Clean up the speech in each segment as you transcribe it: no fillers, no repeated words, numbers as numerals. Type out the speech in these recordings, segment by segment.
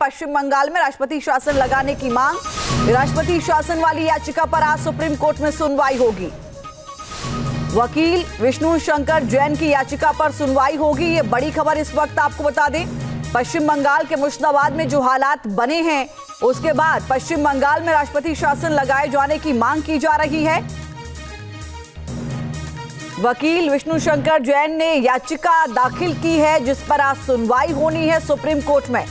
पश्चिम बंगाल में राष्ट्रपति शासन लगाने की मांग। राष्ट्रपति शासन वाली याचिका पर आज सुप्रीम कोर्ट में सुनवाई होगी। वकील विष्णु शंकर जैन की याचिका पर सुनवाई होगी। ये बड़ी खबर इस वक्त आपको बता दें, पश्चिम बंगाल के मुर्शिदाबाद में जो हालात बने हैं उसके बाद पश्चिम बंगाल में राष्ट्रपति शासन लगाए जाने की मांग की जा रही है। वकील विष्णु शंकर जैन ने याचिका दाखिल की है जिस पर आज सुनवाई होनी है सुप्रीम कोर्ट में।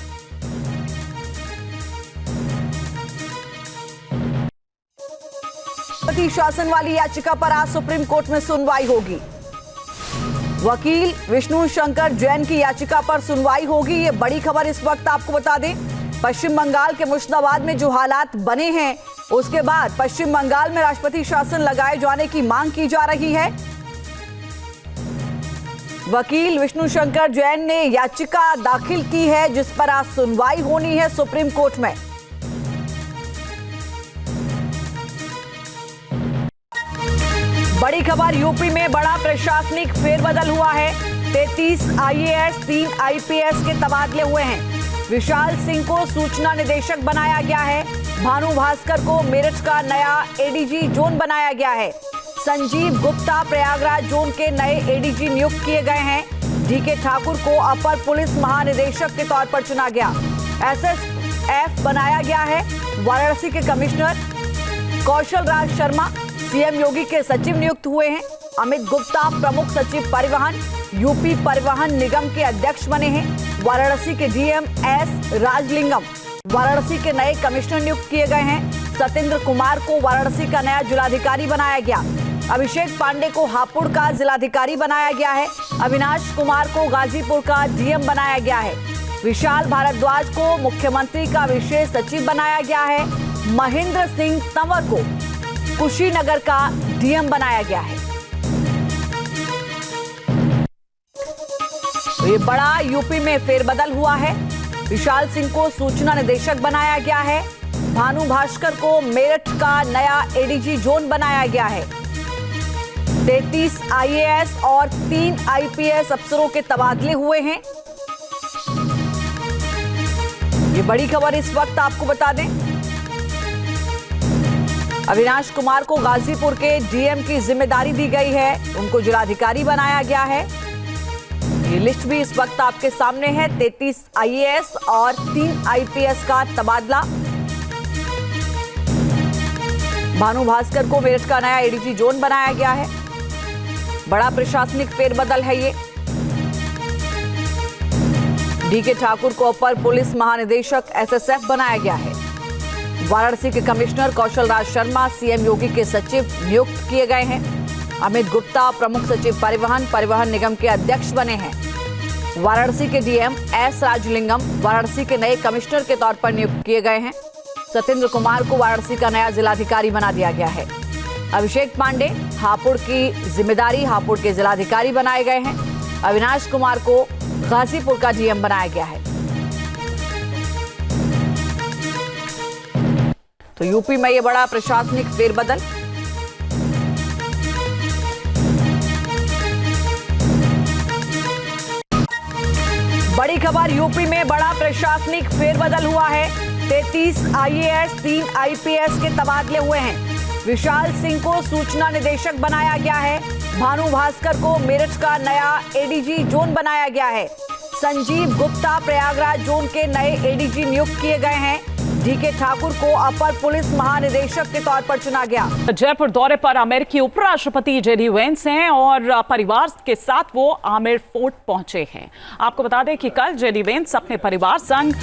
राष्ट्रपति शासन वाली याचिका पर आज सुप्रीम कोर्ट में सुनवाई होगी। वकील विष्णु शंकर जैन की याचिका पर सुनवाई होगी। ये बड़ी खबर इस वक्त आपको बता दें, पश्चिम बंगाल के मुर्शिदाबाद में जो हालात बने हैं उसके बाद पश्चिम बंगाल में राष्ट्रपति शासन लगाए जाने की मांग की जा रही है। वकील विष्णु शंकर जैन ने याचिका दाखिल की है जिस पर आज सुनवाई होनी है सुप्रीम कोर्ट में। बड़ी खबर, यूपी में बड़ा प्रशासनिक फेरबदल हुआ है। 33 आईएएस 3 आईपीएस के तबादले हुए हैं। विशाल सिंह को सूचना निदेशक बनाया गया है। भानु भास्कर को मेरठ का नया एडीजी जोन बनाया गया है। संजीव गुप्ता प्रयागराज जोन के नए एडीजी नियुक्त किए गए हैं। डीके ठाकुर को अपर पुलिस महानिदेशक के तौर पर चुना गया। एसएसएफ बनाया गया है। वाराणसी के कमिश्नर कौशल राज शर्मा सीएम योगी के सचिव नियुक्त हुए हैं। अमित गुप्ता प्रमुख सचिव परिवहन यूपी परिवहन निगम के अध्यक्ष बने हैं। वाराणसी के डीएम एस राजलिंगम वाराणसी के नए कमिश्नर नियुक्त किए गए हैं। सत्येंद्र कुमार को वाराणसी का नया जिलाधिकारी बनाया गया। अभिषेक पांडे को हापुड़ का जिलाधिकारी बनाया गया है। अविनाश कुमार को गाजीपुर का डीएम बनाया गया है। विशाल भारद्वाज को मुख्यमंत्री का विशेष सचिव बनाया गया है। महेंद्र सिंह तंवर को कुशीनगर का डीएम बनाया गया है। तो ये बड़ा यूपी में फेरबदल हुआ है। विशाल सिंह को सूचना निदेशक बनाया गया है। भानु भास्कर को मेरठ का नया एडीजी जोन बनाया गया है। 33 आईएएस और 3 आईपीएस अफसरों के तबादले हुए हैं। ये बड़ी खबर इस वक्त आपको बता दें, अविनाश कुमार को गाजीपुर के डीएम की जिम्मेदारी दी गई है। उनको जिलाधिकारी बनाया गया है। ये लिस्ट भी इस वक्त आपके सामने है। 33 आईएएस और 3 आईपीएस का तबादला। भानु भास्कर को मेरठ का नया एडीजी जोन बनाया गया है। बड़ा प्रशासनिक फेरबदल है ये। डीके ठाकुर को अपर पुलिस महानिदेशक एसएसएफ बनाया गया है। वाराणसी के कमिश्नर कौशल राज शर्मा सीएम योगी के सचिव नियुक्त किए गए हैं। अमित गुप्ता प्रमुख सचिव परिवहन निगम के अध्यक्ष बने हैं। वाराणसी के डीएम एस राजलिंगम वाराणसी के नए कमिश्नर के तौर पर नियुक्त किए गए हैं। सत्येंद्र कुमार को वाराणसी का नया जिलाधिकारी बना दिया गया है। अभिषेक पांडे हापुड़ की जिम्मेदारी हापुड़ के जिलाधिकारी बनाए गए हैं। अविनाश कुमार को गाजीपुर का डीएम बनाया गया है। तो यूपी में ये बड़ा प्रशासनिक फेरबदल। बड़ी खबर, यूपी में बड़ा प्रशासनिक फेरबदल हुआ है। 33 आईएएस 3 आईपीएस के तबादले हुए हैं। विशाल सिंह को सूचना निदेशक बनाया गया है। भानु भास्कर को मेरठ का नया एडीजी जोन बनाया गया है। संजीव गुप्ता प्रयागराज जोन के नए एडीजी नियुक्त किए गए हैं। डीके ठाकुर को अपर पुलिस महानिदेशक के तौर पर चुना गया। जयपुर दौरे पर अमेरिकी उपराष्ट्रपति जेडी वेंस हैं और परिवार के साथ वो आमेर फोर्ट पहुंचे हैं। आपको बता दें कि कल जेडी वेंस अपने परिवार संग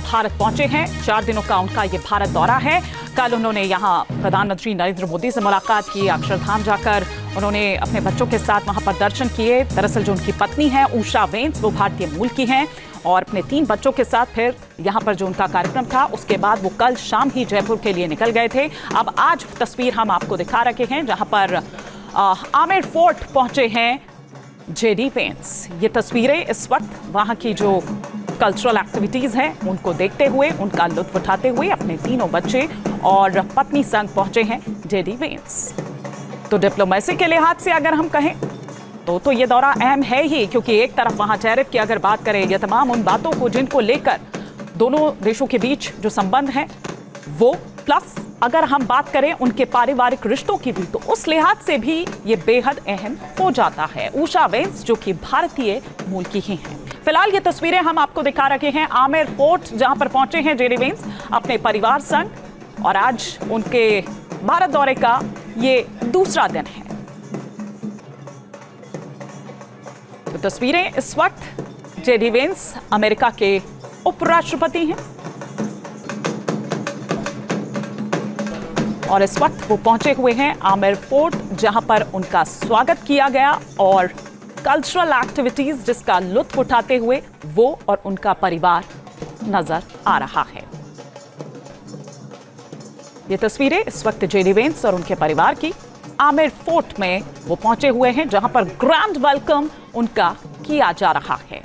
भारत पहुंचे हैं। 4 दिनों का उनका ये भारत दौरा है। कल उन्होंने यहाँ प्रधानमंत्री नरेंद्र मोदी से मुलाकात की। अक्षरधाम जाकर उन्होंने अपने बच्चों के साथ वहां पर दर्शन किए। दरअसल जो उनकी पत्नी है उषा वेंस, वो भारतीय मूल की हैं और अपने 3 बच्चों के साथ फिर यहाँ पर जो उनका कार्यक्रम था उसके बाद वो कल शाम ही जयपुर के लिए निकल गए थे। अब आज तस्वीर हम आपको दिखा रखे हैं जहाँ पर आमेर फोर्ट पहुंचे हैं जेडी वेंस। ये तस्वीरें इस वक्त वहाँ की जो कल्चरल एक्टिविटीज हैं उनको देखते हुए, उनका लुत्फ उठाते हुए अपने 3 बच्चे और पत्नी संग पहुंचे हैं जेडी वेंस। तो डिप्लोमेसी के लिहाज से अगर हम कहें तो ये दौरा अहम है ही, क्योंकि एक तरफ वहां टैरिफ की अगर बात करें या तमाम उन बातों को जिनको लेकर दोनों देशों के बीच जो संबंध है वो, प्लस अगर हम बात करें उनके पारिवारिक रिश्तों की भी, तो उस लिहाज से भी ये बेहद अहम हो जाता है। उषा वेंस जो कि भारतीय मूल की ही हैं। फिलहाल ये तस्वीरें हम आपको दिखा रहे हैं आमेर फोर्ट, जहां पर पहुंचे हैं जेडी वेंस अपने परिवार संग, और आज उनके भारत दौरे का ये दूसरा दिन है। तो तस्वीरें इस वक्त जेडी वेंस अमेरिका के उपराष्ट्रपति हैं और इस वक्त वो पहुंचे हुए हैं आमेर फोर्ट, जहां पर उनका स्वागत किया गया और कल्चरल एक्टिविटीज जिसका लुत्फ उठाते हुए वो और उनका परिवार नजर आ रहा है। ये तस्वीरें इस वक्त जेडी वेंस और उनके परिवार की आमेर फोर्ट में वो पहुंचे हुए हैं, जहां पर ग्रैंड वेलकम उनका किया जा रहा है।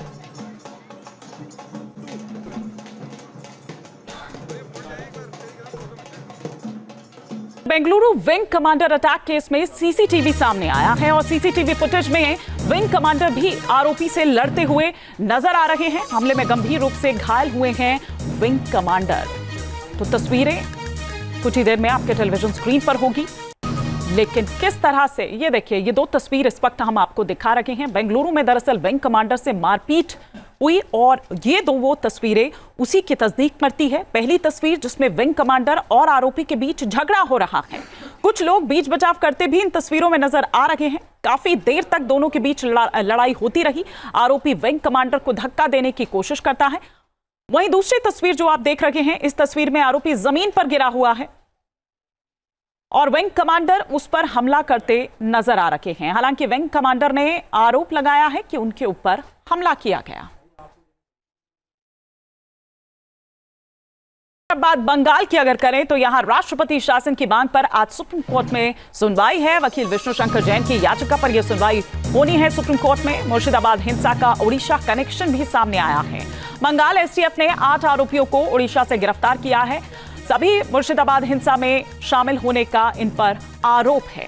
Bengaluru wing commander attack case में सीसीटीवी सामने आया है और सीसीटीवी फुटेज में विंग कमांडर भी आरोपी से लड़ते हुए नजर आ रहे हैं। हमले में गंभीर रूप से घायल हुए हैं विंग कमांडर। तो तस्वीरें कुछ ही देर में आपके टेलीविजन स्क्रीन पर होगी, लेकिन किस तरह से, ये देखिए, ये दो तस्वीर इस वक्त हम आपको दिखा रहे हैं। बेंगलुरु में दरअसल विंग कमांडर से मारपीट हुई और ये दो वो तस्वीरें उसी की तस्दीक करती है। पहली तस्वीर जिसमें विंग कमांडर और आरोपी के बीच झगड़ा हो रहा है, कुछ लोग बीच बचाव करते भी इन तस्वीरों में नजर आ रहे हैं। काफी देर तक दोनों के बीच लड़ाई होती रही। आरोपी विंग कमांडर को धक्का देने की कोशिश करता है। वहीं दूसरी तस्वीर जो आप देख रहे हैं, इस तस्वीर में आरोपी जमीन पर गिरा हुआ है और विंग कमांडर उस पर हमला करते नजर आ रहे हैं। हालांकि विंग कमांडर ने आरोप लगाया है कि उनके ऊपर हमला किया गया। बात बंगाल की अगर करें तो यहां राष्ट्रपति शासन की मांग पर आज सुप्रीम कोर्ट में सुनवाई है। वकील विष्णु शंकर जैन की याचिका पर यह सुनवाई होनी है सुप्रीम कोर्ट में। मुर्शिदाबाद हिंसा का ओडिशा कनेक्शन भी सामने आया है। बंगाल एसटीएफ ने 8 आरोपियों को ओडिशा से गिरफ्तार किया है। सभी मुर्शिदाबाद हिंसा में शामिल होने का इन पर आरोप है।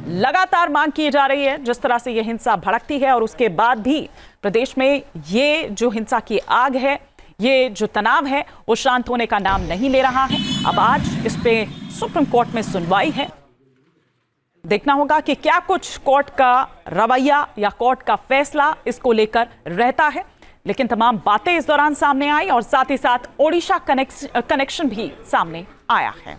लगातार मांग की जा रही है, जिस तरह से यह हिंसा भड़कती है और उसके बाद भी प्रदेश में ये जो हिंसा की आग है, ये जो तनाव है, वो शांत होने का नाम नहीं ले रहा है। अब आज इस पे सुप्रीम कोर्ट में सुनवाई है। देखना होगा कि क्या कुछ कोर्ट का रवैया या कोर्ट का फैसला इसको लेकर रहता है। लेकिन तमाम बातें इस दौरान सामने आई और साथ ही साथ ओडिशा कनेक्शन भी सामने आया है।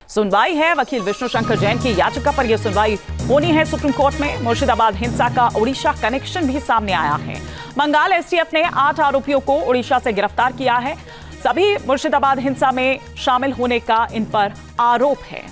सुनवाई है वकील विष्णु शंकर जैन की याचिका पर यह सुनवाई होनी है सुप्रीम कोर्ट में। मुर्शिदाबाद हिंसा का ओडिशा कनेक्शन भी सामने आया है। बंगाल एसटीएफ ने 8 आरोपियों को ओडिशा से गिरफ्तार किया है। सभी मुर्शिदाबाद हिंसा में शामिल होने का इन पर आरोप है।